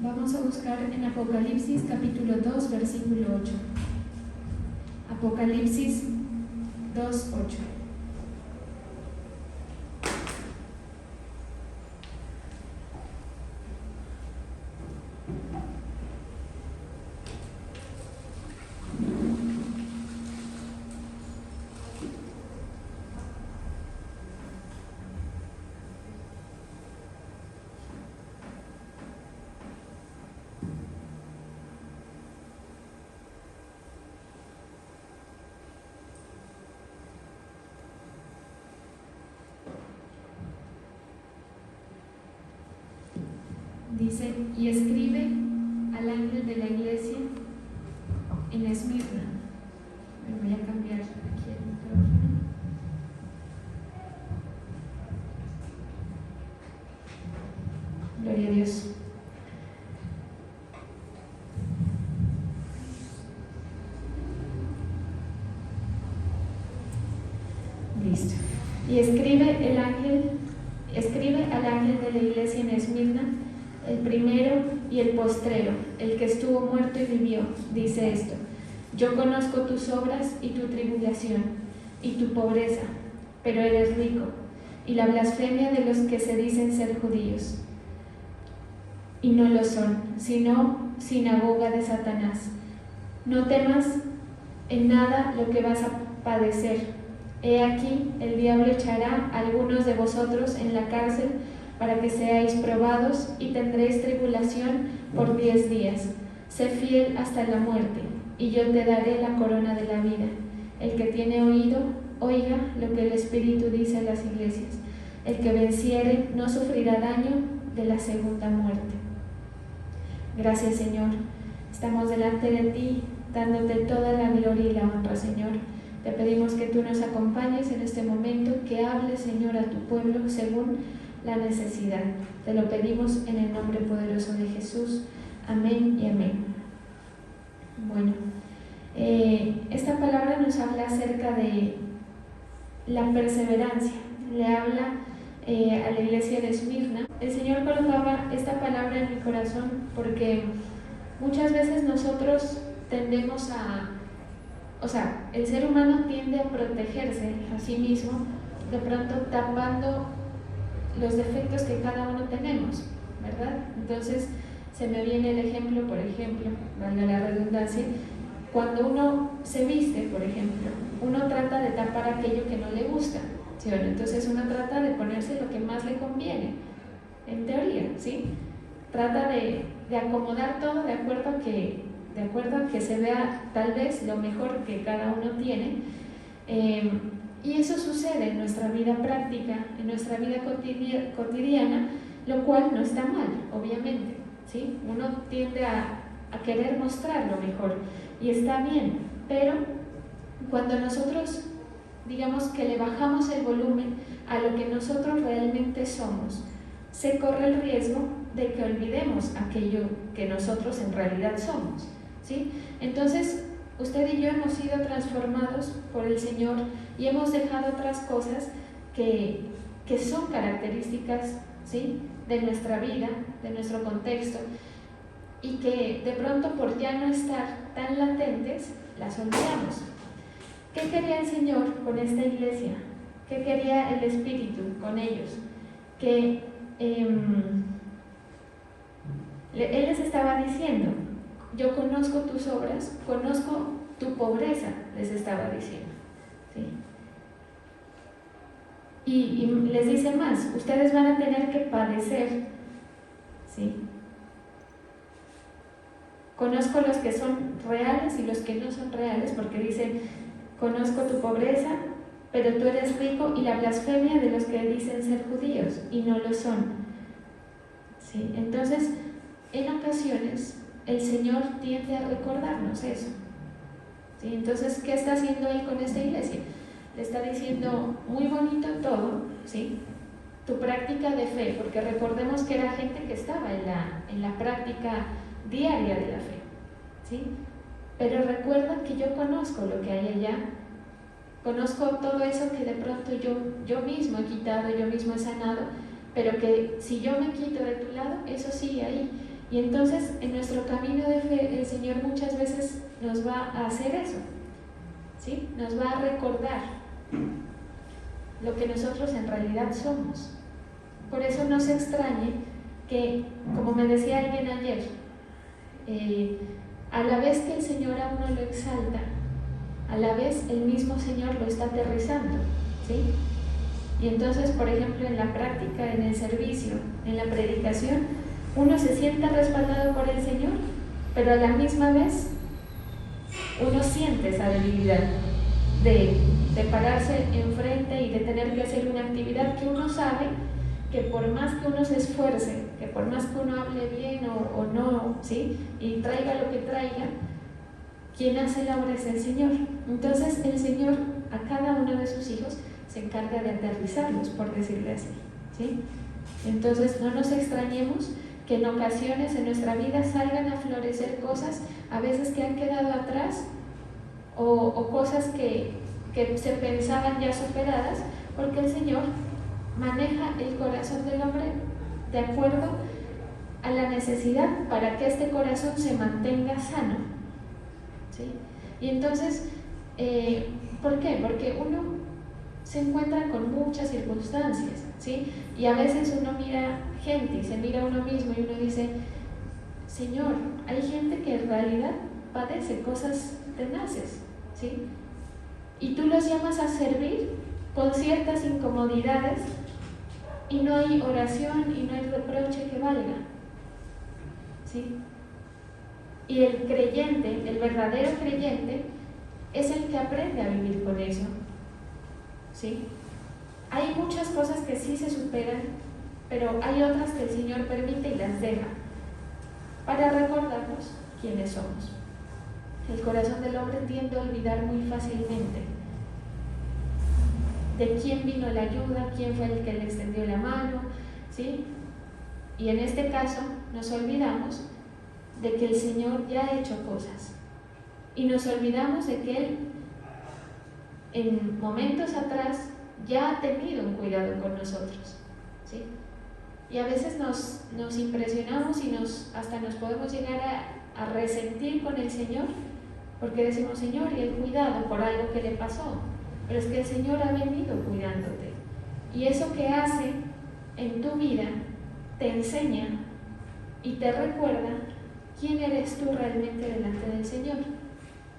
Vamos a buscar en Apocalipsis capítulo 2, versículo 8. Apocalipsis 2, 8. Dice, y escribe al ángel de la iglesia en Esmirna. Me voy a cambiar aquí el micrófono. Gloria a Dios. Listo. Y escribe al ángel de la iglesia en Esmirna, el primero y el postrero, el que estuvo muerto y vivió, dice esto: yo conozco tus obras y tu tribulación y tu pobreza, pero eres rico, y la blasfemia de los que se dicen ser judíos y no lo son, sino sinagoga de Satanás. No temas en nada lo que vas a padecer. He aquí, el diablo echará a algunos de vosotros en la cárcel para que seáis probados, y tendréis tribulación por 10 días. Sé fiel hasta la muerte, y yo te daré la corona de la vida. El que tiene oído, oiga lo que el Espíritu dice a las iglesias. El que venciere no sufrirá daño de la segunda muerte. Gracias, Señor. Estamos delante de ti, dándote toda la gloria y la honra, Señor. Te pedimos que tú nos acompañes en este momento, que hables, Señor, a tu pueblo según la necesidad. Te lo pedimos en el nombre poderoso de Jesús. Amén y amén. Bueno, esta palabra nos habla acerca de la perseverancia. Le habla a la iglesia de Esmirna. El Señor colocaba esta palabra en mi corazón porque muchas veces nosotros tendemos el ser humano tiende a protegerse a sí mismo, de pronto tapando los defectos que cada uno tenemos, ¿verdad? Entonces se me viene el ejemplo, por ejemplo, valga la redundancia, cuando uno se viste, por ejemplo, uno trata de tapar aquello que no le gusta, ¿sí? Bueno, entonces uno trata de ponerse lo que más le conviene, en teoría, ¿sí? Trata de acomodar todo de acuerdo a que se vea tal vez lo mejor que cada uno tiene, y eso sucede en nuestra vida práctica, en nuestra vida cotidiana, lo cual no está mal, obviamente, ¿sí? Uno tiende a querer mostrar lo mejor y está bien, pero cuando nosotros, digamos que le bajamos el volumen a lo que nosotros realmente somos, se corre el riesgo de que olvidemos aquello que nosotros en realidad somos, ¿sí? Entonces, usted y yo hemos sido transformados por el Señor y hemos dejado otras cosas que son características, ¿sí?, de nuestra vida, de nuestro contexto, y que de pronto por ya no estar tan latentes, las olvidamos. ¿Qué quería el Señor con esta iglesia? ¿Qué quería el Espíritu con ellos? Que Él les estaba diciendo: yo conozco tus obras, conozco tu pobreza, les estaba diciendo, ¿sí? Y les dice más: ustedes van a tener que padecer, ¿sí? Conozco los que son reales y los que no son reales, porque dice: conozco tu pobreza, pero tú eres rico, y la blasfemia de los que dicen ser judíos y no lo son, ¿sí? Entonces, en ocasiones el Señor tiende a recordarnos eso, ¿sí? Entonces, ¿qué está haciendo Él con esta iglesia? Le está diciendo: muy bonito todo, ¿sí?, tu práctica de fe, porque recordemos que era gente que estaba en la práctica diaria de la fe, ¿sí? Pero recuerda que yo conozco lo que hay allá, conozco todo eso que de pronto yo mismo he quitado, yo mismo he sanado, pero que si yo me quito de tu lado, eso sigue ahí. Y entonces en nuestro camino de fe el Señor muchas veces nos va a hacer eso, ¿sí? Nos va a recordar lo que nosotros en realidad somos. Por eso no se extrañe que, como me decía alguien ayer, a la vez que el Señor a uno lo exalta, a la vez el mismo Señor lo está aterrizando, ¿sí? Y entonces, por ejemplo, en la práctica, en el servicio, en la predicación, uno se siente respaldado por el Señor, pero a la misma vez uno siente esa debilidad de pararse enfrente y de tener que hacer una actividad que uno sabe que por más que uno se esfuerce, que por más que uno hable bien o no, ¿sí? Y traiga lo que traiga, quien hace la obra es el Señor. Entonces el Señor a cada uno de sus hijos se encarga de aterrizarlos, por decirle así, ¿sí? Entonces no nos extrañemos que en ocasiones en nuestra vida salgan a florecer cosas a veces que han quedado atrás o cosas que se pensaban ya superadas, porque el Señor maneja el corazón del hombre de acuerdo a la necesidad para que este corazón se mantenga sano, ¿sí? Y entonces, ¿por qué? Porque uno se encuentra con muchas circunstancias, ¿sí? Y a veces uno mira gente y se mira a uno mismo y uno dice, Señor, hay gente que en realidad padece cosas tenaces, ¿sí? Y tú los llamas a servir con ciertas incomodidades y no hay oración y no hay reproche que valga, ¿sí? Y el creyente, el verdadero creyente, es el que aprende a vivir con eso, ¿sí? Hay muchas cosas que sí se superan, pero hay otras que el Señor permite y las deja para recordarnos quiénes somos. El corazón del hombre tiende a olvidar muy fácilmente de quién vino la ayuda, quién fue el que le extendió la mano, ¿sí? Y en este caso nos olvidamos de que el Señor ya ha hecho cosas y nos olvidamos de que Él en momentos atrás ya ha tenido un cuidado con nosotros, ¿sí? Y a veces nos impresionamos y hasta nos podemos llegar a resentir con el Señor porque decimos, Señor, y el cuidado por algo que le pasó, pero es que el Señor ha venido cuidándote y eso que hace en tu vida te enseña y te recuerda quién eres tú realmente delante del Señor.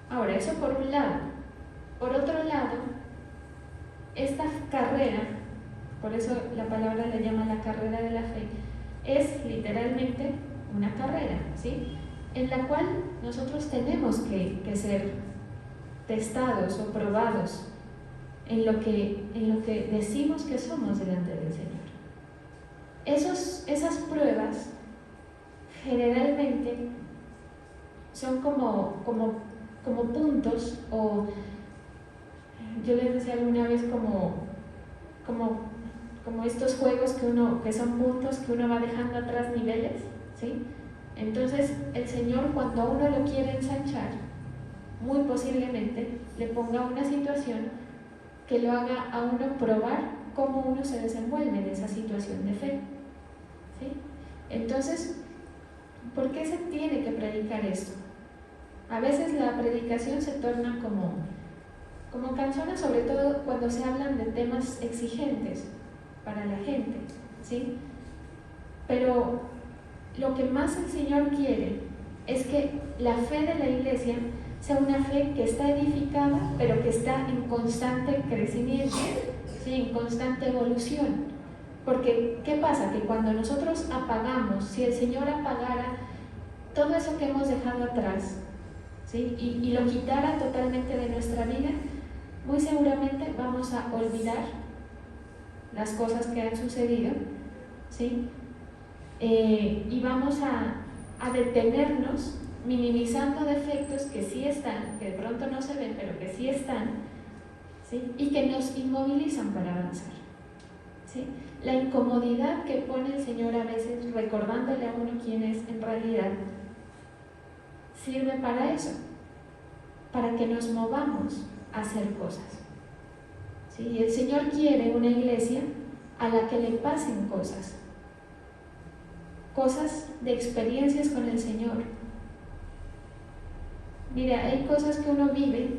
Ahora, eso por un lado. Por otro lado, esta carrera, por eso la palabra le llama la carrera de la fe, es literalmente una carrera, ¿sí? En la cual nosotros tenemos que ser testados o probados en lo que decimos que somos delante del Señor. Esas pruebas generalmente son como puntos, o yo les decía alguna vez como estos juegos que son puntos que uno va dejando atrás niveles, ¿sí? Entonces el Señor, cuando a uno lo quiere ensanchar, muy posiblemente le ponga una situación que lo haga a uno probar cómo uno se desenvuelve en esa situación de fe, ¿sí? Entonces, ¿por qué se tiene que predicar esto? A veces la predicación se torna como cansona, sobre todo cuando se hablan de temas exigentes para la gente, ¿sí? Pero lo que más el Señor quiere es que la fe de la iglesia sea una fe que está edificada, pero que está en constante crecimiento, ¿sí? En constante evolución. Porque, ¿qué pasa? Que cuando nosotros apagamos, si el Señor apagara todo eso que hemos dejado atrás, ¿sí? y lo quitara totalmente de nuestra vida, muy seguramente vamos a olvidar las cosas que han sucedido, ¿sí? Y vamos a detenernos minimizando defectos que sí están, que de pronto no se ven, pero que sí están, ¿sí? Y que nos inmovilizan para avanzar, ¿sí? La incomodidad que pone el Señor a veces recordándole a uno quién es en realidad sirve para eso, para que nos movamos a hacer cosas, ¿sí? El Señor quiere una iglesia a la que le pasen cosas, cosas de experiencias con el Señor. Mira, hay cosas que uno vive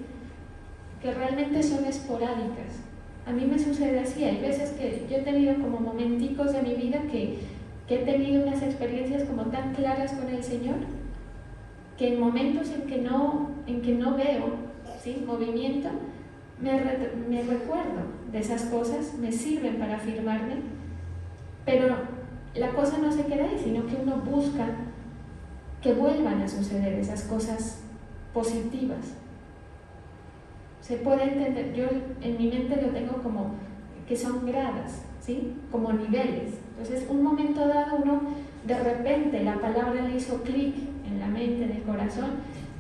que realmente son esporádicas. A mí me sucede así, hay veces que yo he tenido como momenticos de mi vida que he tenido unas experiencias como tan claras con el Señor, que en momentos en que no veo, ¿sí?, movimiento, me recuerdo de esas cosas, me sirven para afirmarme, pero la cosa no se queda ahí, sino que uno busca que vuelvan a suceder esas cosas positivas. Se puede entender, yo en mi mente lo tengo como que son gradas, ¿sí?, como niveles. Entonces, un momento dado, uno de repente la palabra le hizo clic en la mente, en el corazón,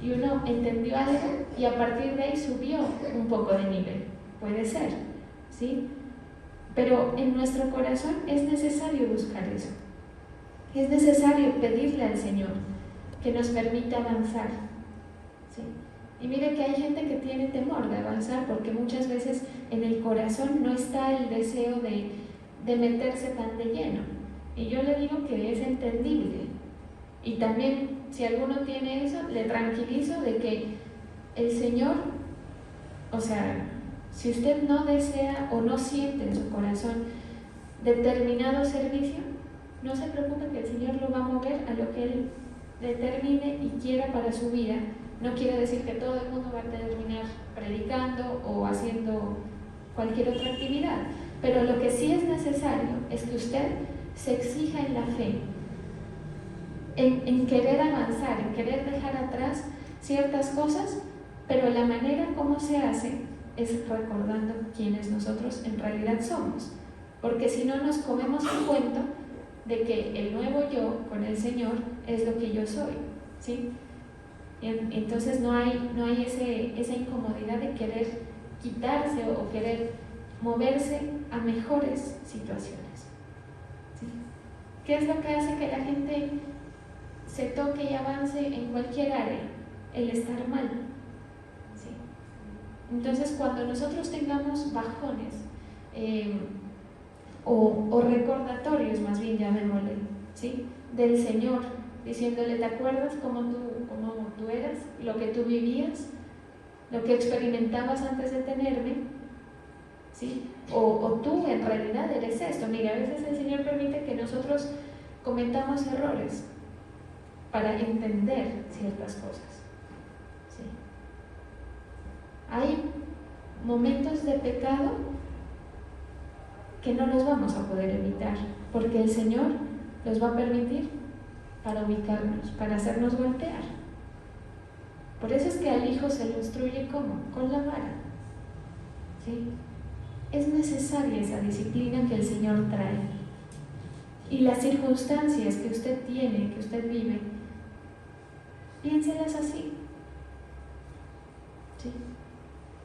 y uno entendió algo y a partir de ahí subió un poco de nivel. Puede ser, ¿sí? Pero en nuestro corazón es necesario buscar eso. Es necesario pedirle al Señor que nos permita avanzar, ¿sí? Y mire que hay gente que tiene temor de avanzar porque muchas veces en el corazón no está el deseo de meterse tan de lleno. Y yo le digo que es entendible. Y también, si alguno tiene eso, le tranquilizo de que el Señor, o sea, si usted no desea o no siente en su corazón determinado servicio, no se preocupe que el Señor lo va a mover a lo que Él determine y quiera para su vida. No quiere decir que todo el mundo va a terminar predicando o haciendo cualquier otra actividad, pero lo que sí es necesario es que usted se exija en la fe, en querer avanzar, en querer dejar atrás ciertas cosas, pero la manera como se hace es recordando quiénes nosotros en realidad somos, porque si no nos comemos el cuento de que el nuevo yo con el Señor es lo que yo soy, ¿sí? Entonces no hay esa incomodidad de querer quitarse o querer moverse a mejores situaciones, ¿sí? ¿Qué es lo que hace que la gente se toque y avance en cualquier área? El estar mal, ¿sí? Entonces cuando nosotros tengamos bajones o recordatorios, más bien llamémosle, ¿sí?, del Señor, diciéndole, ¿te acuerdas cómo tú eras, lo que tú vivías, lo que experimentabas antes de tenerme? ¿Sí? O tú en realidad eres esto. Mira, a veces el Señor permite que nosotros cometamos errores para entender ciertas cosas, ¿sí? Hay momentos de pecado que no los vamos a poder evitar, porque el Señor los va a permitir para ubicarnos, para hacernos golpear. Por eso es que al Hijo se lo instruye ¿cómo? Con la vara, ¿sí? Es necesaria esa disciplina que el Señor trae. Y las circunstancias que usted tiene, que usted vive, piénselas así, ¿sí?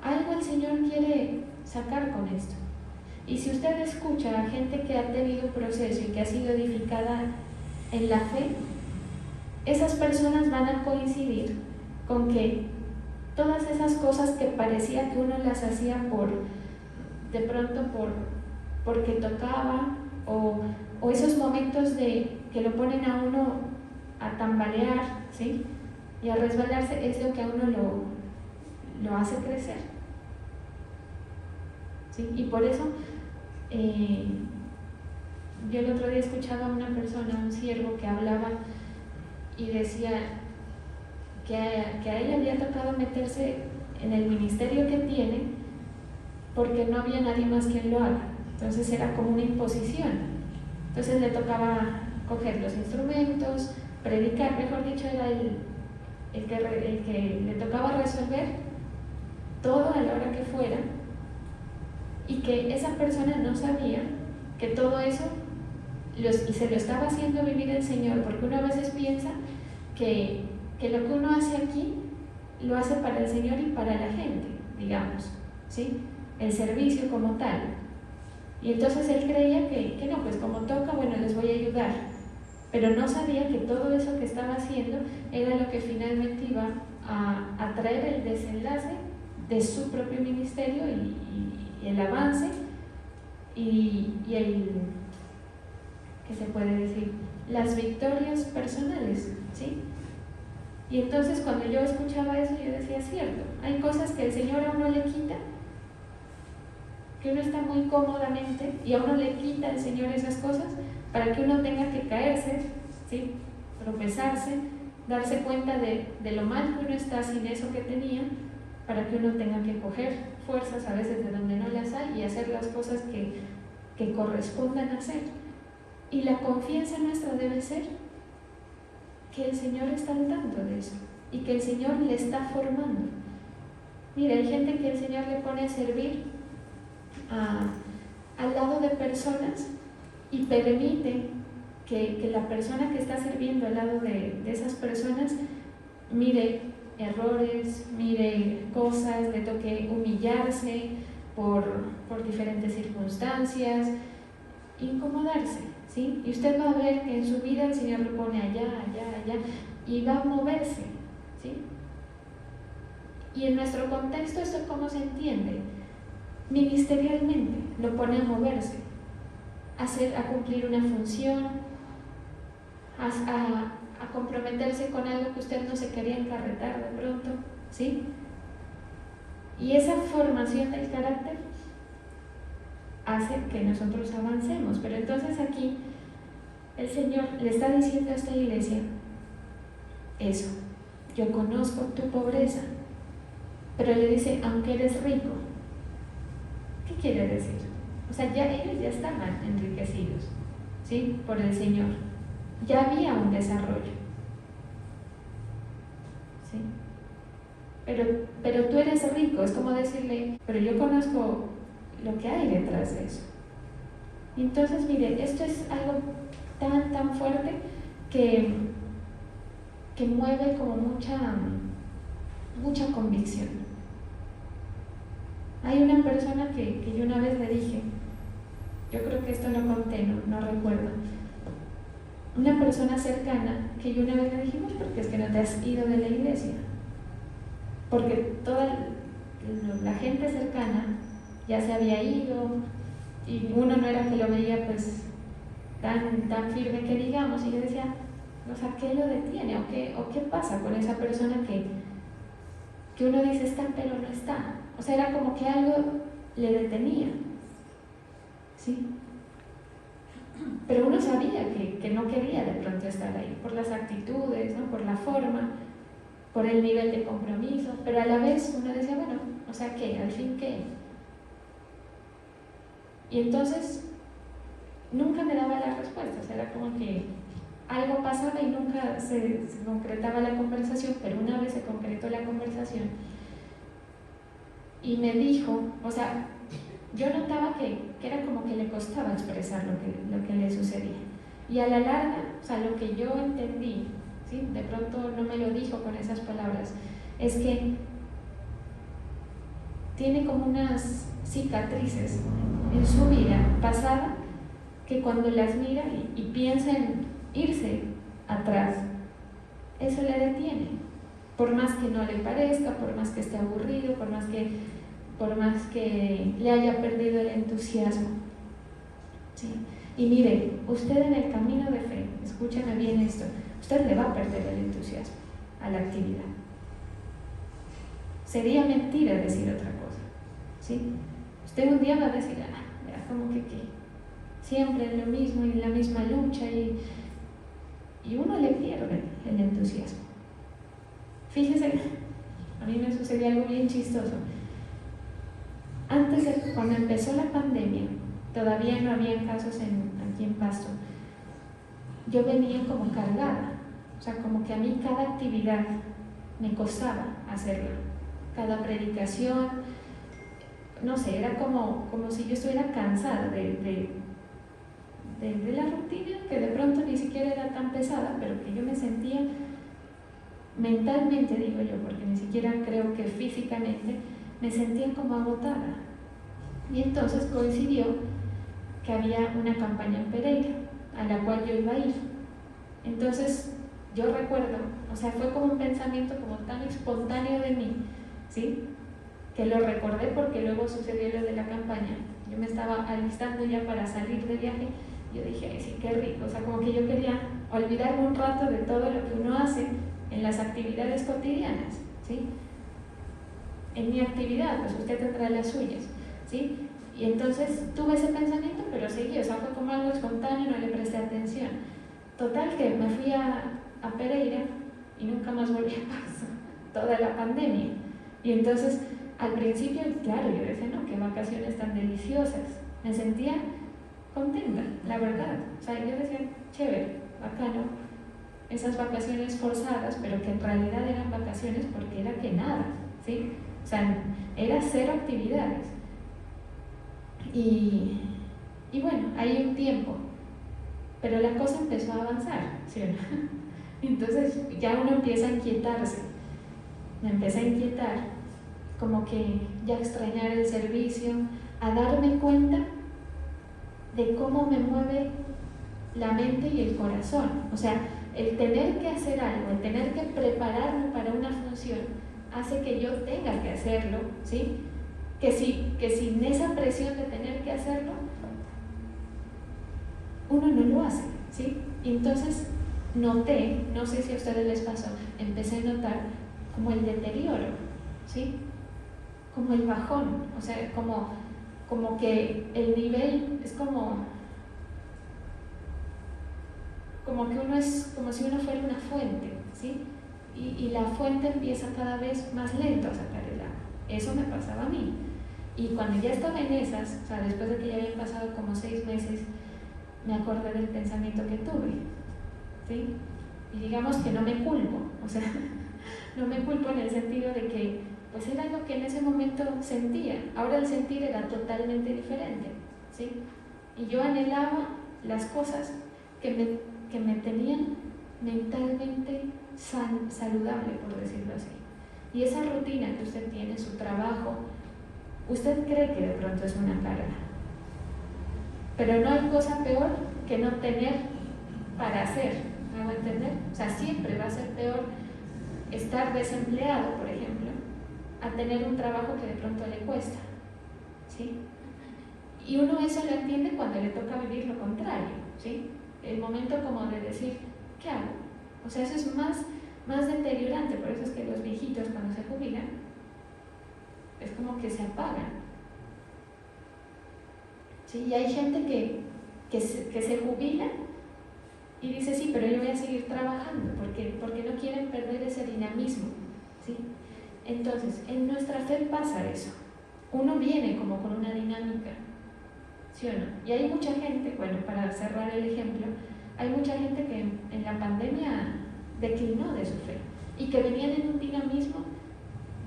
Algo el Señor quiere sacar con esto. Y si usted escucha a gente que ha tenido proceso y que ha sido edificada en la fe, esas personas van a coincidir con que todas esas cosas que parecía que uno las hacía de pronto porque tocaba, o esos momentos que lo ponen a uno a tambalear, ¿sí?, y a resbalarse, es lo que a uno lo hace crecer, ¿sí? Y por eso yo el otro día escuchaba a una persona, un siervo, que hablaba y decía que a él había tocado meterse en el ministerio que tiene porque no había nadie más quien lo haga. Entonces era como una imposición. Entonces le tocaba coger los instrumentos, predicar, mejor dicho, era el que le tocaba resolver todo a la hora que fuera, y que esa persona no sabía que todo eso y se lo estaba haciendo vivir el Señor, porque uno a veces piensa que lo que uno hace aquí lo hace para el Señor y para la gente, digamos, ¿sí?, el servicio como tal. Y entonces él creía que no, pues como toca, bueno, les voy a ayudar, pero no sabía que todo eso que estaba haciendo era lo que finalmente iba a traer el desenlace de su propio ministerio y el avance y el, ¿qué se puede decir?, las victorias personales, ¿sí? Y entonces cuando yo escuchaba eso, yo decía, cierto, hay cosas que el Señor a uno le quita, que uno está muy cómodamente y a uno le quita el Señor esas cosas para que uno tenga que caerse, ¿sí? Tropezarse, darse cuenta de lo mal que uno está sin eso que tenía, para que uno tenga que coger fuerzas a veces de donde no las hay y hacer las cosas que correspondan hacer. Y la confianza nuestra debe ser que el Señor está al tanto de eso y que el Señor le está formando. Mira, hay gente que el Señor le pone a servir al lado de personas y permite que la persona que está sirviendo al lado de esas personas mire errores, mire cosas, le toque humillarse por diferentes circunstancias, incomodarse, ¿sí? Y usted va a ver que en su vida el Señor lo pone allá, y va a moverse, ¿sí? Y en nuestro contexto, ¿esto cómo se entiende? Ministerialmente, lo pone a moverse, a cumplir una función, a comprometerse con algo que usted no se quería encarretar de pronto, ¿sí? Y esa formación del carácter hace que nosotros avancemos. Pero entonces aquí el Señor le está diciendo a esta iglesia eso: yo conozco tu pobreza, pero le dice, aunque eres rico. ¿Qué quiere decir? O sea, ellos ya estaban enriquecidos, ¿sí? Por el Señor. Ya había un desarrollo, ¿sí? Pero tú eres rico, es como decirle, pero yo conozco lo que hay detrás de eso. Y entonces, mire, esto es algo tan fuerte que mueve como mucha convicción. Hay una persona que yo una vez le dije, yo creo que esto lo conté, no recuerdo, una persona cercana que yo una vez le dijimos, porque es que no te has ido de la iglesia, porque toda la gente cercana ya se había ido y uno no era que lo veía pues tan firme que digamos, y yo decía, o sea, ¿qué lo detiene? ¿O qué pasa con esa persona que uno dice está pero no está? O sea, era como que algo le detenía, ¿sí? Pero uno sabía que no quería de pronto estar ahí, por las actitudes, ¿no? Por la forma, por el nivel de compromiso, pero a la vez uno decía, bueno, o sea, ¿qué? ¿Al fin qué? Y entonces nunca me daba las respuestas, era como que algo pasaba y nunca se concretaba la conversación, pero una vez se concretó la conversación y me dijo, o sea, yo notaba que era como que le costaba expresar lo que le sucedía. Y a la larga, o sea, lo que yo entendí, ¿sí? De pronto no me lo dijo con esas palabras, es que tiene como unas cicatrices en su vida pasada que cuando las mira y piensa en irse atrás, eso le detiene. Por más que no le parezca, por más que esté aburrido, por más que le haya perdido el entusiasmo, ¿sí? Y mire, usted en el camino de fe, escúcheme bien esto, usted le va a perder el entusiasmo a la actividad. Sería mentira decir otra cosa, ¿sí? Usted un día va a decir, mira, como que siempre es lo mismo y la misma lucha y uno le pierde el entusiasmo. Fíjese, a mí me sucedió algo bien chistoso. Cuando empezó la pandemia, todavía no había casos aquí en Pasto, yo venía como cargada, o sea, como que a mí cada actividad me costaba hacerla, cada predicación, no sé, era como si yo estuviera cansada de la rutina, que de pronto ni siquiera era tan pesada, pero que yo me sentía mentalmente, digo yo, porque ni siquiera creo que físicamente, me sentía como agotada. Y entonces coincidió que había una campaña en Pereira a la cual yo iba a ir. Entonces yo recuerdo, o sea, fue como un pensamiento como tan espontáneo de mí, ¿sí? Que lo recordé porque luego sucedió lo de la campaña. Yo me estaba alistando ya para salir de viaje. Yo dije, ay, sí, qué rico. O sea, como que yo quería olvidarme un rato de todo lo que uno hace en las actividades cotidianas, ¿sí? En mi actividad, pues usted tendrá las suyas, ¿sí? Y entonces tuve ese pensamiento, pero seguí, o sea, fue como algo espontáneo, no le presté atención. Total que me fui a Pereira y nunca más volví a Pasto, toda la pandemia. Y entonces, al principio, claro, yo decía, no, qué vacaciones tan deliciosas. Me sentía contenta, la verdad. O sea, yo decía, chévere, bacano, esas vacaciones forzadas, pero que en realidad eran vacaciones porque era que nada, ¿sí? O sea, era cero actividades. Y bueno, hay un tiempo, pero la cosa empezó a avanzar, ¿sí o no? Entonces ya uno empieza a inquietarse, me empecé a inquietar, como que ya extrañar el servicio, a darme cuenta de cómo me mueve la mente y el corazón. O sea, el tener que hacer algo, el tener que prepararme para una función, hace que yo tenga que hacerlo, ¿sí? Que sin esa presión de tener que hacerlo, uno no lo hace, ¿sí? Y entonces noté, no sé si a ustedes les pasó, empecé a notar como el deterioro, ¿sí? Como el bajón, o sea, como que el nivel es como que uno es como si uno fuera una fuente, ¿sí? Y la fuente empieza cada vez más lento a sacar el agua. Eso me pasaba a mí. Y cuando ya estaba en esas, o sea, después de que ya habían pasado como 6 meses, me acordé del pensamiento que tuve, ¿sí? Y digamos que no me culpo, o sea, no me culpo en el sentido de que pues era lo que en ese momento sentía. Ahora el sentir era totalmente diferente, ¿sí? Y yo anhelaba las cosas que me tenían mentalmente saludable, por decirlo así. Y esa rutina que usted tiene, su trabajo, usted cree que de pronto es una carga, pero no hay cosa peor que no tener para hacer, ¿me hago entender? O sea, siempre va a ser peor estar desempleado, por ejemplo, a tener un trabajo que de pronto le cuesta, ¿sí? Y uno eso lo entiende cuando le toca vivir lo contrario, ¿sí? El momento como de decir, ¿qué hago? O sea, eso es más deteriorante, por eso es que los viejitos cuando se jubilan, es como que se apagan, ¿sí? Y hay gente que se jubila y dice, sí, pero yo voy a seguir trabajando, porque no quieren perder ese dinamismo, ¿sí? Entonces, en nuestra fe pasa eso. Uno viene como con una dinámica, ¿sí o no? Y hay mucha gente, bueno, para cerrar el ejemplo, hay mucha gente que en la pandemia declinó de su fe y que venían en un dinamismo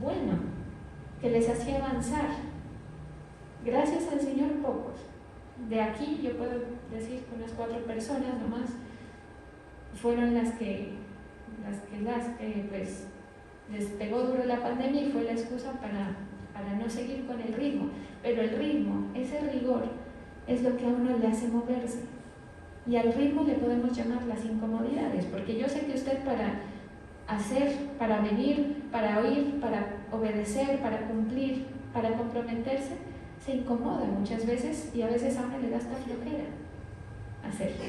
bueno, que les hacía avanzar. Gracias al Señor, pocos. De aquí yo puedo decir que unas 4 personas nomás fueron las que pues les pegó duro la pandemia y fue la excusa para no seguir con el ritmo. Pero el ritmo, ese rigor, es lo que a uno le hace moverse. Y al ritmo le podemos llamar las incomodidades, porque yo sé que usted para hacer, para venir, para oír, para obedecer, para cumplir, para comprometerse, se incomoda muchas veces y a veces a uno le da hasta flojera hacerlo.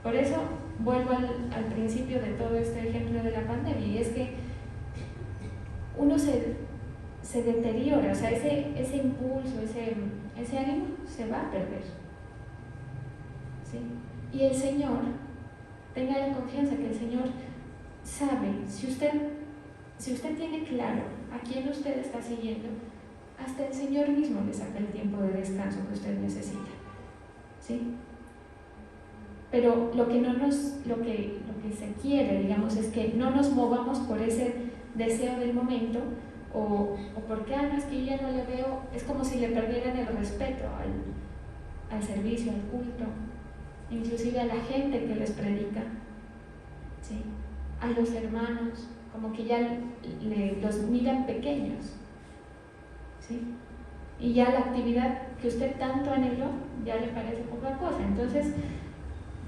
Por eso vuelvo al principio de todo este ejemplo de la pandemia, y es que uno se deteriora, o sea, ese impulso, ese ánimo se va a perder, ¿sí? Y el Señor, tenga la confianza que el Señor sabe, si usted tiene claro a quién usted está siguiendo, hasta el Señor mismo le saca el tiempo de descanso que usted necesita, ¿sí? Pero lo que se quiere, digamos, es que no nos movamos por ese deseo del momento o porque, no, es que yo ya no le veo, es como si le perdieran el respeto al servicio, al culto, inclusive a la gente que les predica, ¿sí? A los hermanos, como que ya los miran pequeños, ¿sí? Y ya la actividad que usted tanto anheló ya le parece poca cosa. Entonces,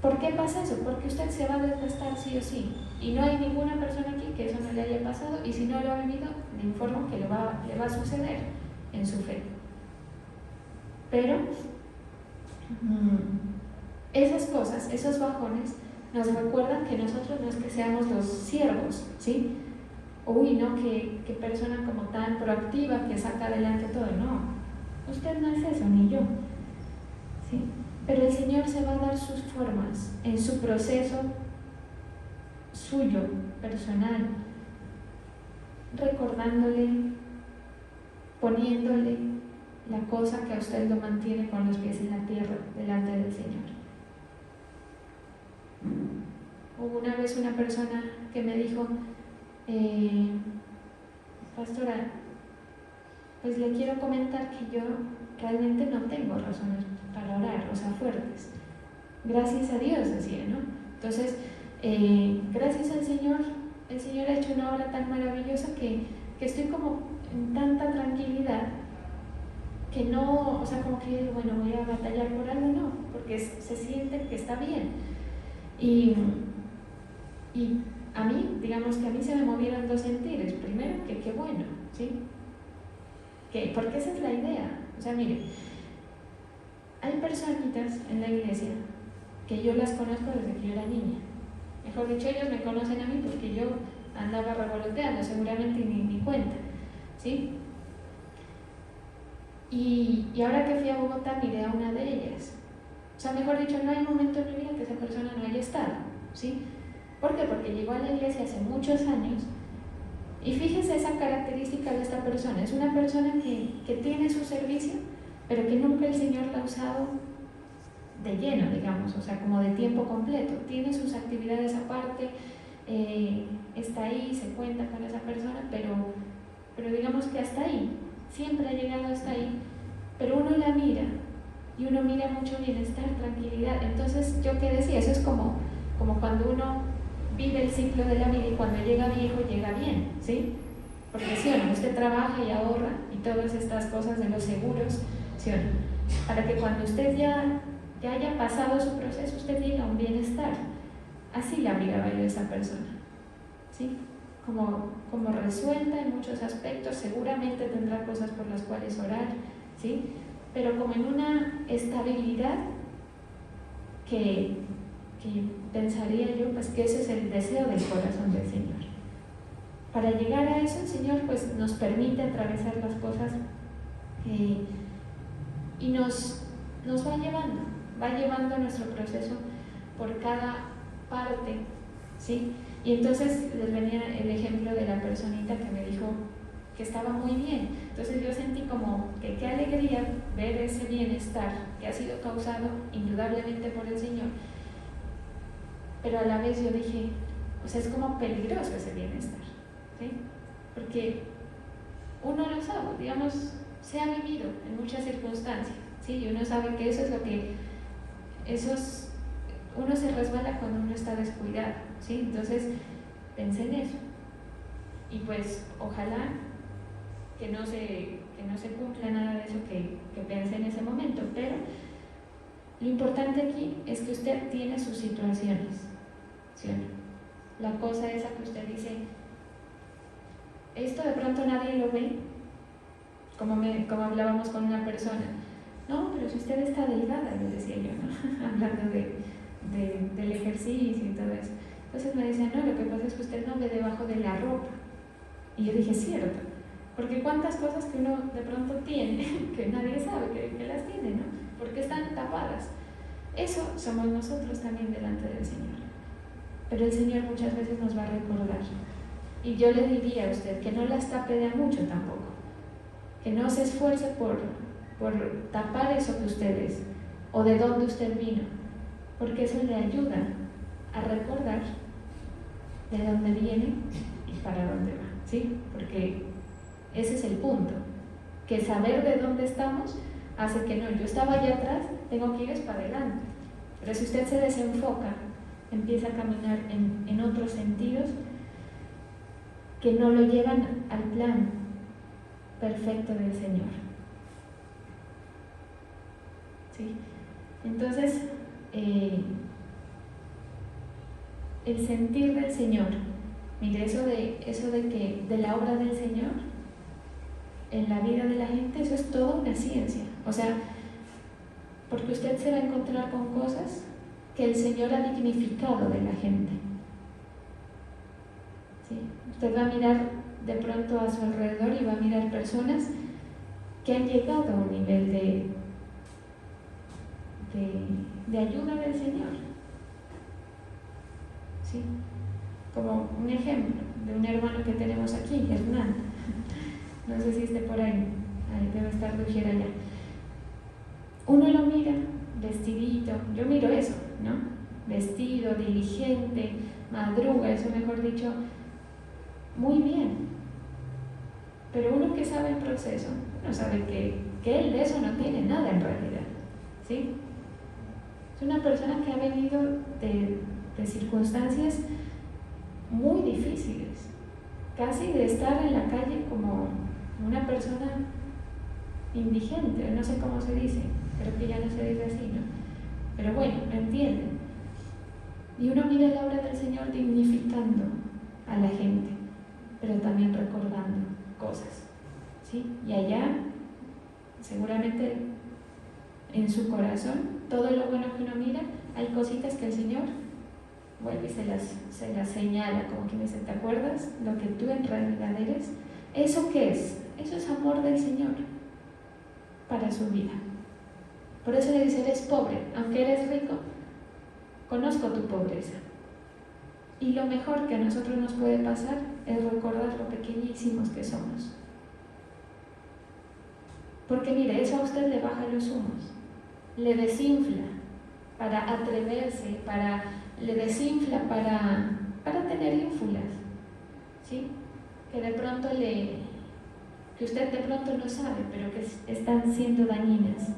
¿por qué pasa eso? Porque usted se va a desgastar sí o sí, y no hay ninguna persona aquí que eso no le haya pasado, y si no lo ha vivido, le informo que le va a suceder en su fe. Pero esas cosas, esos bajones, nos recuerdan que nosotros no es que seamos los siervos, ¿sí? Uy, no, qué persona como tan proactiva que saca adelante todo. No, usted no es eso, ni yo, ¿sí? Pero el Señor se va a dar sus formas en su proceso suyo, personal, recordándole, poniéndole la cosa que a usted lo mantiene con los pies en la tierra delante del Señor. Hubo una vez una persona que me dijo, pastora, pues le quiero comentar que yo realmente no tengo razones para orar, o sea, fuertes. Gracias a Dios, decía, ¿no? Entonces, gracias al Señor, el Señor ha hecho una obra tan maravillosa que estoy como en tanta tranquilidad que no, o sea, como que yo digo, bueno, voy a batallar por algo, no, porque se siente que está bien. Y a mí, digamos que a mí se me movieron dos sentires. Primero, que qué bueno, ¿sí? Porque esa es la idea. O sea, mire, hay personitas en la iglesia que yo las conozco desde que yo era niña. Mejor dicho, ellos me conocen a mí porque yo andaba revoloteando, seguramente ni cuenta, ¿sí? Y ahora que fui a Bogotá miré a una de ellas. O sea, mejor dicho, no hay momento en mi vida que esa persona no haya estado, ¿sí? ¿Por qué? Porque llegó a la iglesia hace muchos años y fíjese esa característica de esta persona. Es una persona que tiene su servicio, pero que nunca el Señor la ha usado de lleno, digamos, o sea, como de tiempo completo. Tiene sus actividades aparte, está ahí, se cuenta con esa persona, pero digamos que hasta ahí, siempre ha llegado hasta ahí, pero uno la mira y uno mira mucho bienestar, tranquilidad. Entonces, ¿yo qué decía? Eso es como cuando uno vive el ciclo de la vida y cuando llega viejo llega bien, ¿sí? Porque sí o no, usted trabaja y ahorra y todas estas cosas de los seguros, ¿sí o no? Para que cuando usted ya haya pasado su proceso, usted llegue a un bienestar. Así la miraba yo a esa persona, ¿sí? Como resuelta en muchos aspectos, seguramente tendrá cosas por las cuales orar, ¿sí? Pero como en una estabilidad que pensaría yo, pues que ese es el deseo del corazón del Señor. Para llegar a eso, el Señor pues nos permite atravesar las cosas y nos va llevando nuestro proceso por cada parte, ¿sí? Y entonces les venía el ejemplo de la personita que me dijo que estaba muy bien. Entonces yo sentí como que qué alegría ver ese bienestar que ha sido causado indudablemente por el Señor. Pero a la vez yo dije, o sea, es como peligroso ese bienestar, ¿sí? Porque uno lo sabe, digamos, se ha vivido en muchas circunstancias, ¿sí? Y uno sabe que eso es lo que, uno se resbala cuando uno está descuidado, ¿sí? Entonces, pensé en eso. Y pues, ojalá que no se cumpla nada de eso que pensé en ese momento, pero lo importante aquí es que usted tiene sus situaciones, ¿sí? La cosa esa que usted dice, esto de pronto nadie lo ve, como hablábamos con una persona, no, pero si usted está delgada, le decía yo, ¿no? Hablando del ejercicio y todo eso. Entonces me decía, no, lo que pasa es que usted no ve debajo de la ropa. Y yo dije, cierto, porque cuántas cosas que uno de pronto tiene, que nadie sabe que las tiene, ¿no? Porque están tapadas. Eso somos nosotros también delante del Señor. Pero el Señor muchas veces nos va a recordar. Y yo le diría a usted que no las tape de a mucho tampoco. Que no se esfuerce por tapar eso que usted es o de dónde usted vino. Porque eso le ayuda a recordar de dónde viene y para dónde va, ¿sí? Porque ese es el punto. Que saber de dónde estamos hace que no, yo estaba allá atrás, tengo que ir para adelante. Pero si usted se desenfoca, empieza a caminar en otros sentidos que no lo llevan al plan perfecto del Señor. ¿Sí? Entonces, el sentir del Señor, mire, eso de que de la obra del Señor en la vida de la gente, eso es toda una ciencia. O sea, porque usted se va a encontrar con cosas que el Señor ha dignificado de la gente. ¿Sí? Usted va a mirar de pronto a su alrededor y va a mirar personas que han llegado a un nivel de ayuda del Señor. ¿Sí? Como un ejemplo de un hermano que tenemos aquí, Hernán. No sé si esté por ahí debe estar Rugier allá. Uno lo mira vestidito, yo miro eso, ¿no? Vestido, diligente, madruga, eso mejor dicho, muy bien. Pero uno que sabe el proceso, uno sabe que él de eso no tiene nada en realidad, ¿sí? Es una persona que ha venido de circunstancias muy difíciles, casi de estar en la calle como una persona indigente, no sé cómo se dice, creo que ya no se dice así, ¿no? Pero bueno, lo entienden. Y uno mira la obra del Señor dignificando a la gente, pero también recordando cosas, ¿sí? Y allá, seguramente en su corazón, todo lo bueno que uno mira, hay cositas que el Señor vuelve y se las señala, como que me dice, ¿te acuerdas lo que tú en realidad eres? ¿Eso qué es? Eso es amor del Señor para su vida. Por eso le dice, eres pobre, aunque eres rico, conozco tu pobreza. Y lo mejor que a nosotros nos puede pasar es recordar lo pequeñísimos que somos. Porque mire, eso a usted le baja los humos, le desinfla para atreverse, le desinfla para tener ínfulas, ¿sí? Que de pronto que usted de pronto no sabe, pero que están siendo dañinas.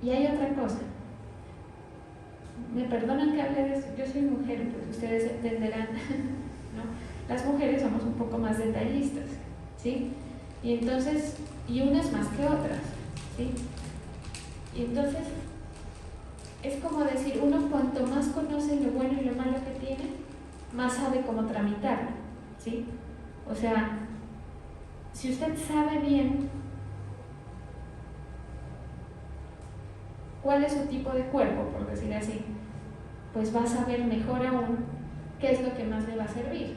Y hay otra cosa, me perdonan que hable de eso, yo soy mujer, pues ustedes entenderán, ¿no? Las mujeres somos un poco más detallistas, ¿sí? Y entonces, y unas más que otras, ¿sí? Y entonces, es como decir, uno cuanto más conoce lo bueno y lo malo que tiene, más sabe cómo tramitarlo, ¿sí? O sea, si usted sabe bien cuál es su tipo de cuerpo, por decir así, pues va a saber mejor aún qué es lo que más le va a servir,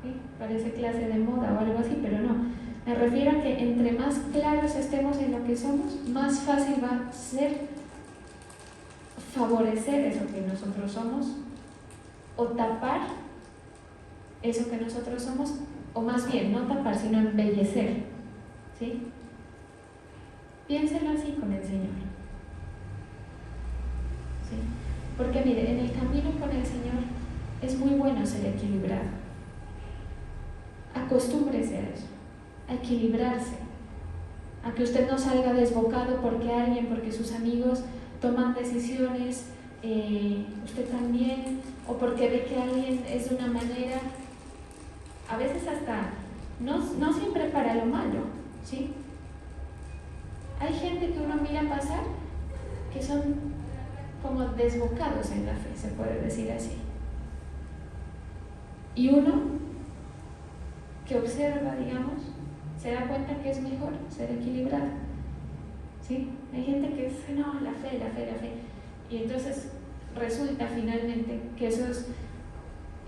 ¿sí? Parece clase de moda o algo así, pero no. Me refiero a que entre más claros estemos en lo que somos, más fácil va a ser favorecer eso que nosotros somos o tapar eso que nosotros somos, o más bien, no tapar, sino embellecer, ¿sí? Piénselo así con el Señor, ¿sí? Porque mire, en el camino con el Señor es muy bueno ser equilibrado. Acostúmbrese a eso, a equilibrarse, a que usted no salga desbocado porque sus amigos toman decisiones, usted también, o porque ve que alguien es de una manera, a veces hasta, no siempre para lo malo, ¿sí? Hay gente que uno mira pasar que son como desbocados en la fe, se puede decir así. Y uno que observa, digamos, se da cuenta que es mejor ser equilibrado, ¿sí? Hay gente que dice, no, la fe. Y entonces resulta finalmente que esos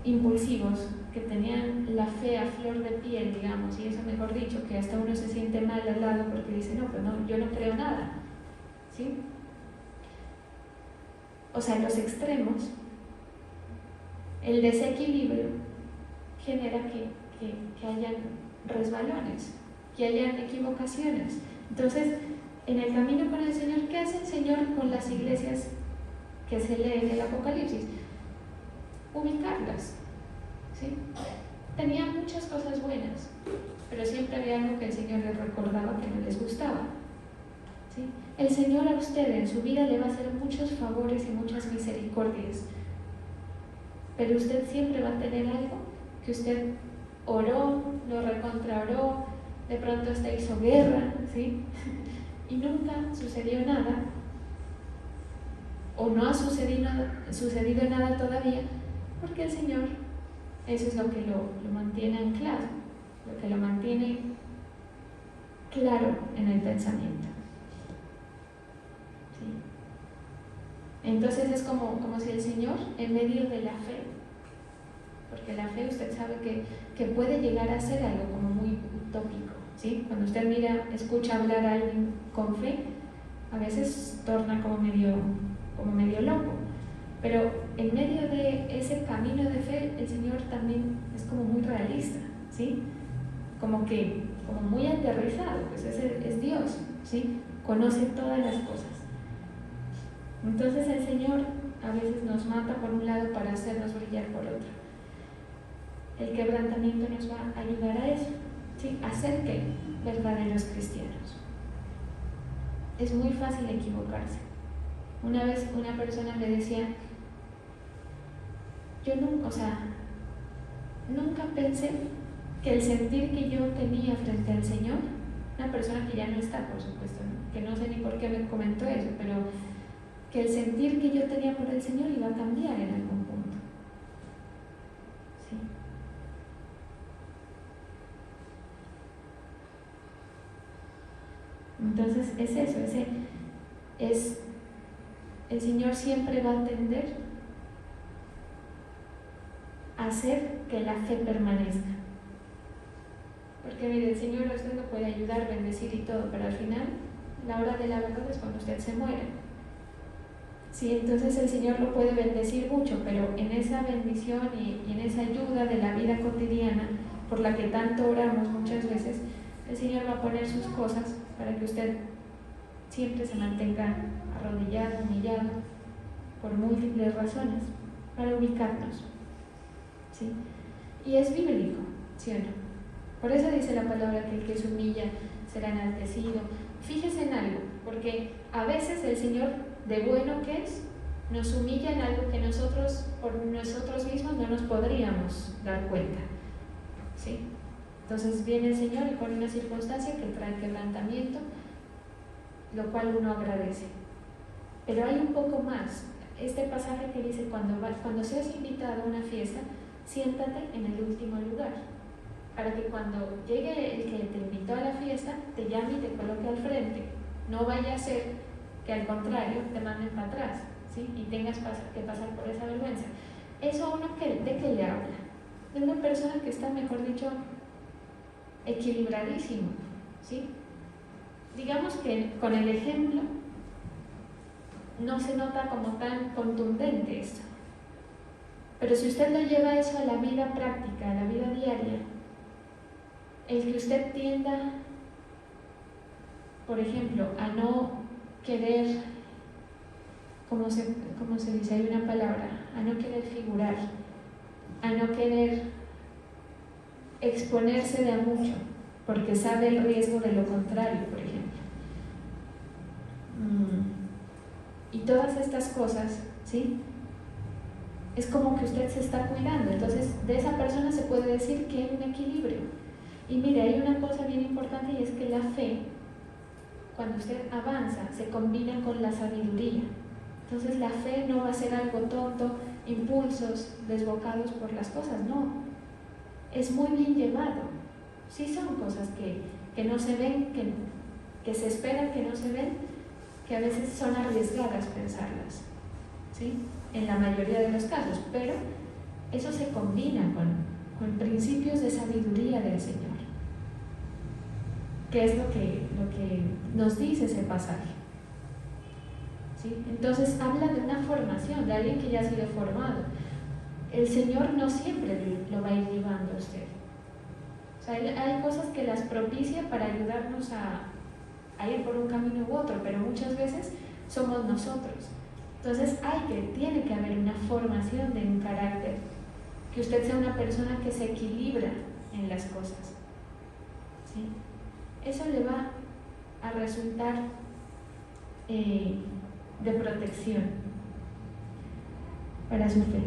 impulsivos que tenían la fe a flor de piel, digamos, y eso mejor dicho, que hasta uno se siente mal al lado porque dice, no, pues no, yo no creo nada, ¿sí? O sea, en los extremos, el desequilibrio genera que hayan resbalones, que hayan equivocaciones. Entonces, en el camino con el Señor, ¿qué hace el Señor con las iglesias que se lee en el Apocalipsis? Ubicarlas, ¿sí? Tenían muchas cosas buenas, pero siempre había algo que el Señor les recordaba que no les gustaba, ¿sí? El Señor a usted en su vida le va a hacer muchos favores y muchas misericordias, pero usted siempre va a tener algo que usted oró, lo recontraoró, de pronto hasta hizo guerra, ¿sí? Y nunca sucedió nada, o no ha sucedido nada todavía, porque el Señor, eso es lo que lo mantiene anclado, lo que lo mantiene claro en el pensamiento. ¿Sí? Entonces es como si el Señor, en medio de la fe, porque la fe usted sabe que puede llegar a ser algo como muy utópico, ¿sí? Cuando usted escucha hablar a alguien con fe, a veces torna como medio loco, pero en medio de ese camino de fe, el Señor también es como muy realista, ¿sí? Como muy aterrizado, pues es Dios, ¿sí? Conoce todas las cosas. Entonces el Señor a veces nos mata por un lado para hacernos brillar por otro. El quebrantamiento nos va a ayudar a eso, ¿sí? A ser ¿qué? Verdaderos cristianos. Es muy fácil equivocarse. Una vez una persona me decía, yo nunca pensé que el sentir que yo tenía frente al Señor, una persona que ya no está, por supuesto, ¿no? Que no sé ni por qué me comentó eso, pero que el sentir que yo tenía por el Señor iba a cambiar en algún punto. ¿Sí? Entonces es eso, el Señor siempre va a tender a hacer que la fe permanezca. Porque mire, el Señor a usted lo puede ayudar, bendecir y todo, pero al final, la hora de la verdad es cuando usted se muere. Sí, entonces el Señor lo puede bendecir mucho, pero en esa bendición y en esa ayuda de la vida cotidiana, por la que tanto oramos muchas veces, el Señor va a poner sus cosas para que usted siempre se mantenga arrodillado, humillado, por múltiples razones, para ubicarnos. ¿Sí? Y es bíblico, ¿sí o no? Por eso dice la palabra que el que se humilla será enaltecido. Fíjese en algo, porque a veces el Señor, de bueno que es, nos humilla en algo que nosotros, por nosotros mismos, no nos podríamos dar cuenta. ¿Sí? Entonces viene el Señor y pone una circunstancia que trae quebrantamiento, lo cual uno agradece. Pero hay un poco más. Este pasaje que dice, cuando seas invitado a una fiesta, siéntate en el último lugar, para que cuando llegue el que te invitó a la fiesta, te llame y te coloque al frente. No vaya a ser que al contrario te manden para atrás, ¿sí? Y tengas que pasar por esa vergüenza. ¿Eso a uno de qué le habla? De una persona que está, mejor dicho, equilibradísimo, ¿sí? Digamos que con el ejemplo no se nota como tan contundente esto. Pero si usted lo lleva eso a la vida práctica, a la vida diaria, el que usted tienda, por ejemplo, a no querer, ¿cómo se dice? Hay una palabra, a no querer figurar, a no querer exponerse de a mucho, porque sabe el riesgo de lo contrario, por ejemplo. Y todas estas cosas, ¿sí? Es como que usted se está cuidando. Entonces, de esa persona se puede decir que hay un equilibrio. Y mire, hay una cosa bien importante, y es que la fe, cuando usted avanza, se combina con la sabiduría. Entonces la fe no va a ser algo tonto, impulsos desbocados por las cosas, no. Es muy bien llevado. Sí son cosas que no se ven, que se esperan que no se ven, que a veces son arriesgadas pensarlas, ¿sí? En la mayoría de los casos, pero eso se combina con principios de sabiduría del Señor, que es lo que nos dice ese pasaje, ¿sí? Entonces habla de una formación, de alguien que ya ha sido formado. El Señor no siempre lo va a ir llevando a usted. O sea, hay cosas que las propicia para ayudarnos a ir por un camino u otro, pero muchas veces somos nosotros. Entonces tiene que haber una formación de un carácter, que usted sea una persona que se equilibra en las cosas, ¿sí? Eso le va a resultar de protección para su fe,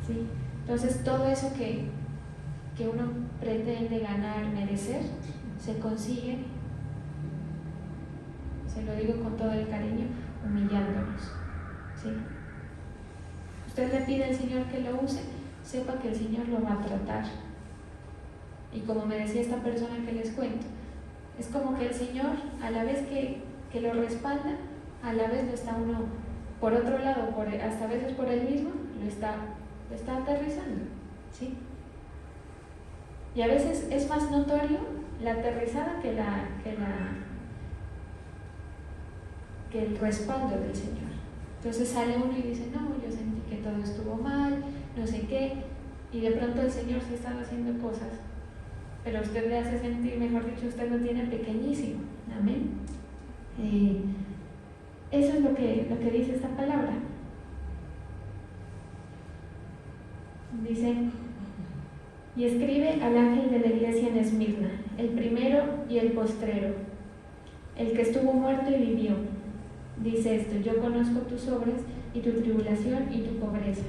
¿sí? Entonces todo eso que uno pretende ganar, merecer, se consigue, se lo digo con todo el cariño, humillándonos, ¿sí? Usted le pide al Señor que lo use, sepa que el Señor lo va a tratar, Y como me decía esta persona que les cuento, es como que el Señor, a la vez que lo respalda, a la vez lo está uno, por otro lado, hasta a veces por él mismo, lo está aterrizando, ¿sí? Y a veces es más notorio la aterrizada que el respaldo del Señor. Entonces sale uno y dice, no, yo sentí que todo estuvo mal, no sé qué, y de pronto el Señor sí estaba haciendo cosas, pero usted le hace sentir, mejor dicho, usted lo tiene pequeñísimo. Amén. Eso es lo que dice esta palabra. Dice, y escribe al ángel de la iglesia en Esmirna, el primero y el postrero, el que estuvo muerto y vivió. Dice esto: yo conozco tus obras y tu tribulación y tu pobreza,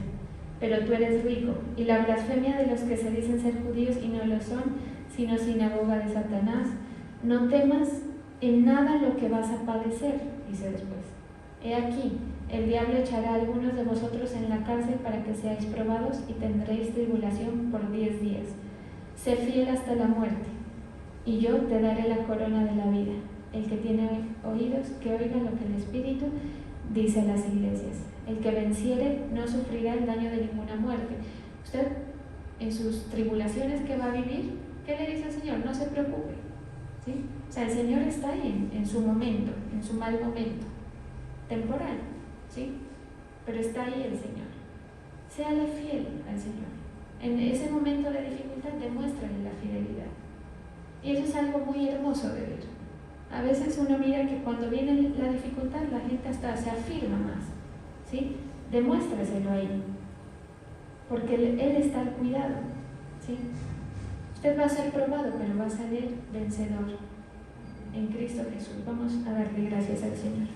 pero tú eres rico, y la blasfemia de los que se dicen ser judíos y no lo son, sino sinagoga de Satanás. No temas en nada lo que vas a padecer, dice después. He aquí, el diablo echará a algunos de vosotros en la cárcel para que seáis probados y tendréis tribulación por 10 días. Sé fiel hasta la muerte, y yo te daré la corona de la vida. El que tiene oídos, que oiga lo que el Espíritu dice a las iglesias. El que venciere no sufrirá el daño de ninguna muerte. Usted, en sus tribulaciones que va a vivir, ¿qué le dice el Señor? No se preocupe, ¿sí? O sea, el Señor está ahí en su momento, en su mal momento, temporal, ¿sí? Pero está ahí el Señor. Séale fiel al Señor. En ese momento de dificultad, demuéstrale la fidelidad. Y eso es algo muy hermoso de ver. A veces uno mira que cuando viene la dificultad, la gente hasta se afirma más, ¿sí? Demuéstraselo ahí, porque Él está al cuidado, ¿sí? Usted va a ser probado, pero va a salir vencedor en Cristo Jesús. Vamos a darle gracias al Señor.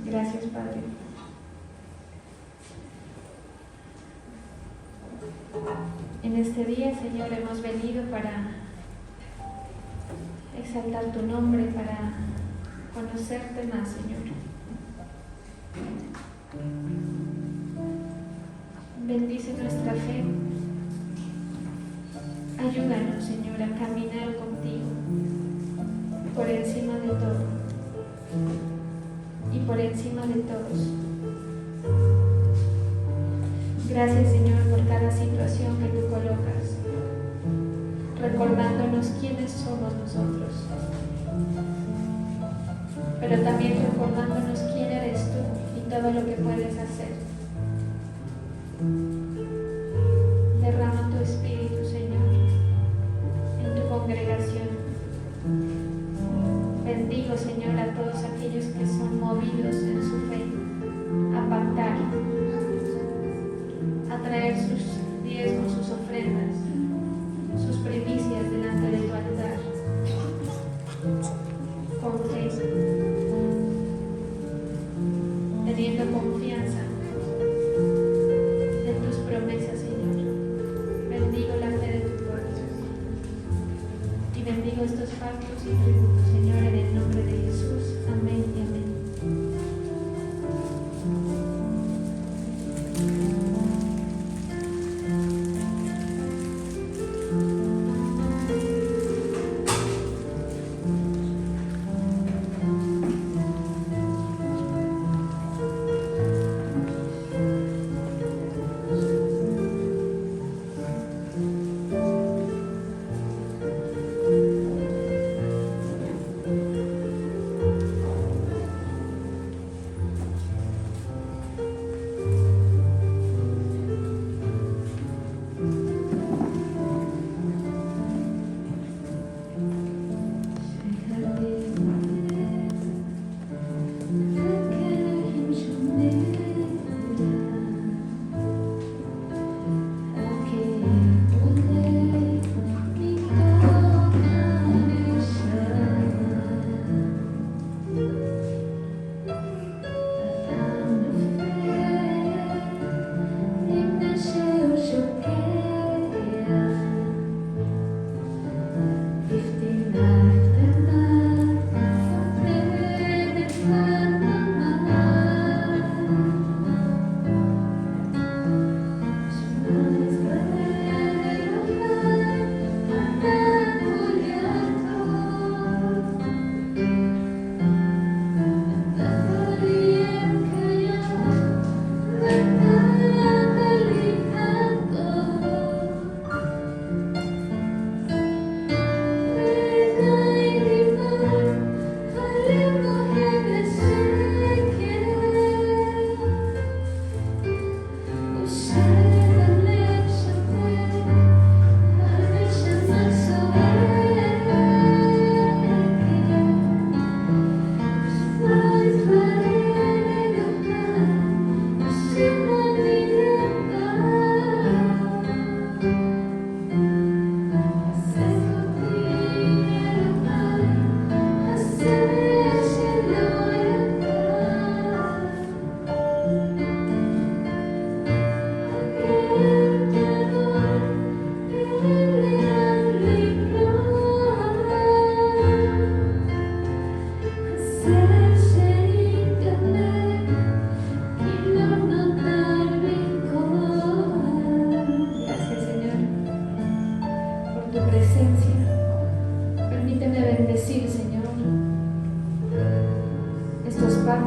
Gracias, Padre. En este día, Señor, hemos venido para exaltar tu nombre, para conocerte más, Señor. Bendice nuestra fe. Ayúdanos, Señor, a caminar contigo por encima de todo y por encima de todos. Gracias, Señor, por cada situación que tú colocas, recordándonos quiénes somos nosotros, pero también recordándonos quién eres tú y todo lo que puedes hacer. Derrama tu Espíritu, Señor, en tu congregación. Bendigo, Señor, a todos aquellos que son movidos en su fe a pactar, a traer sus diezmos, sus ofrendas, sus primicias delante de tu altar, con fe, teniendo confianza en tus promesas, Señor. Bendigo la fe de tu pueblo y bendigo estos pactos y tributos, Señor, en el nombre de Jesús. Amén y amén.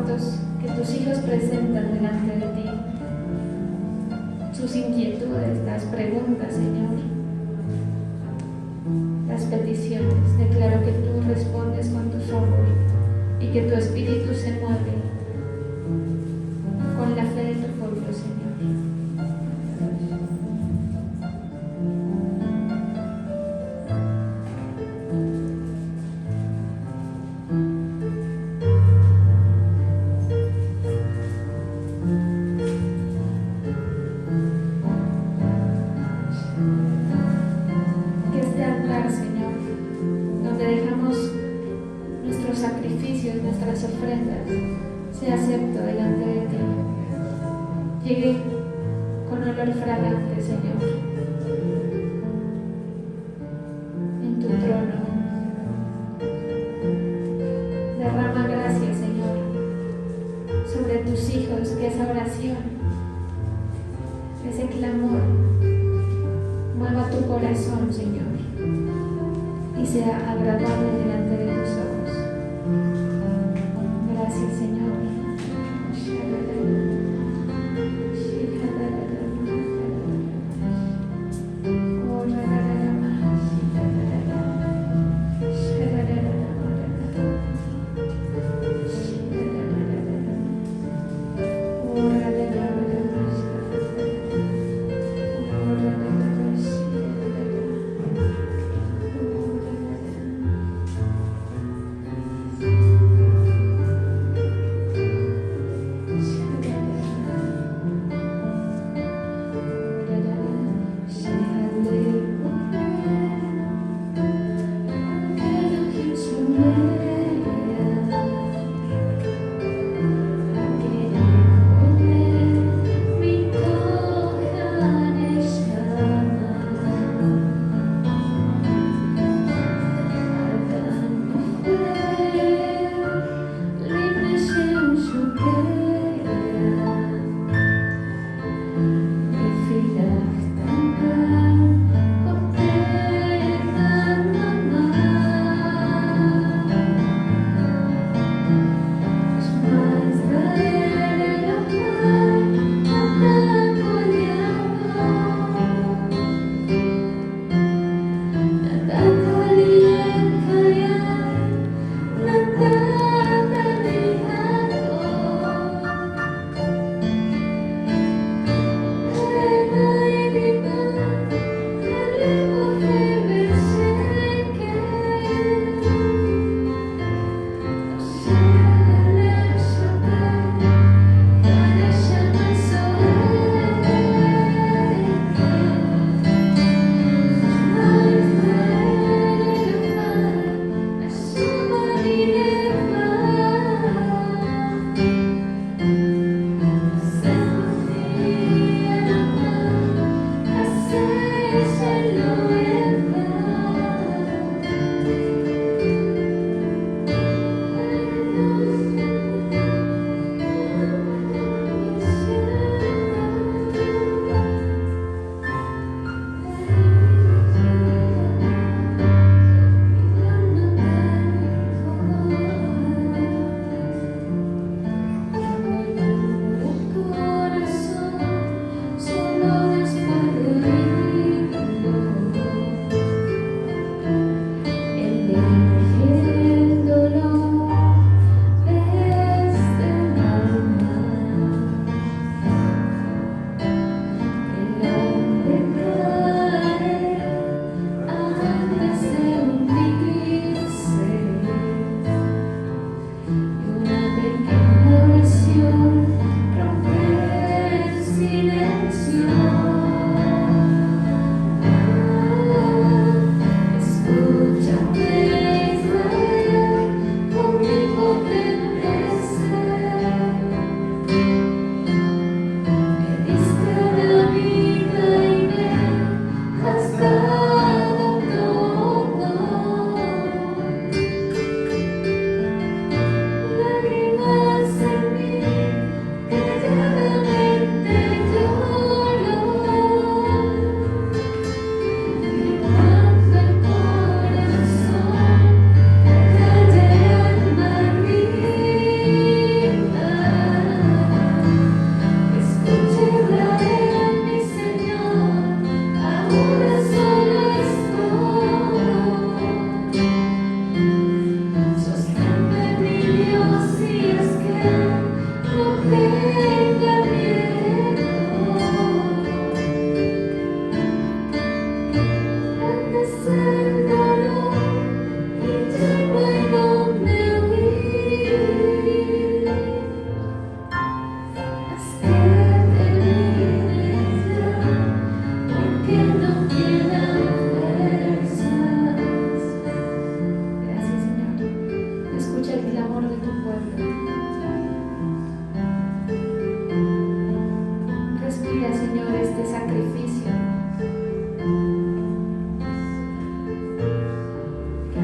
cuantos que tus hijos presentan delante de ti, sus inquietudes, las preguntas, Señor, las peticiones. Declaro que tú respondes con tu favor y que tu espíritu se mueve con la fe de tu pueblo, Señor. Que este altar, Señor, donde dejamos nuestros sacrificios, nuestras ofrendas, sea acepto delante de ti. Llegue con olor fragante, Señor, en tu trono. Derrama gracia, Señor, sobre tus hijos, que esa oración, ese clamor, mueva tu corazón, Señor, y sea agradable delante de tus ojos. Gracias, Señor.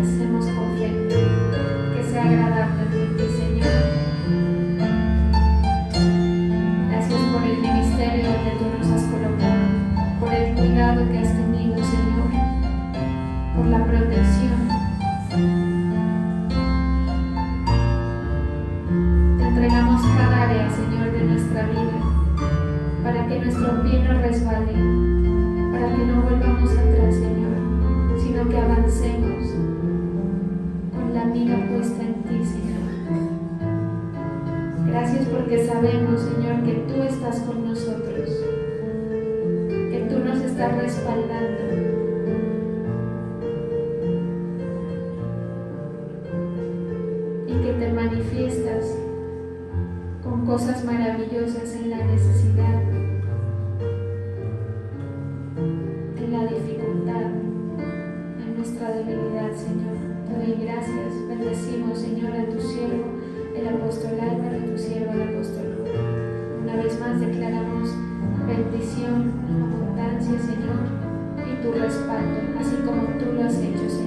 hacemos con fe, que sea agradable ante ti, Señor. Gracias por el ministerio donde tú nos has colocado, por el cuidado que has tenido, Señor, por la protección. Te entregamos cada área, Señor, de nuestra vida, para que nuestro pie no resbale, para que no volvamos atrás, Señor, sino que avancemos con la mira puesta en ti, Señor. Gracias porque sabemos, Señor, que tú estás con nosotros, que tú nos estás respaldando. Y que te manifiestas con cosas maravillosas en la necesidad, en la dificultad, en nuestra debilidad, Señor. Te doy gracias. Bendecimos, Señor, a tu siervo, el apóstol Álvaro, a tu siervo, el apóstol Rubén. Una vez más declaramos bendición, abundancia, Señor, y tu respaldo, así como tú lo has hecho, Señor.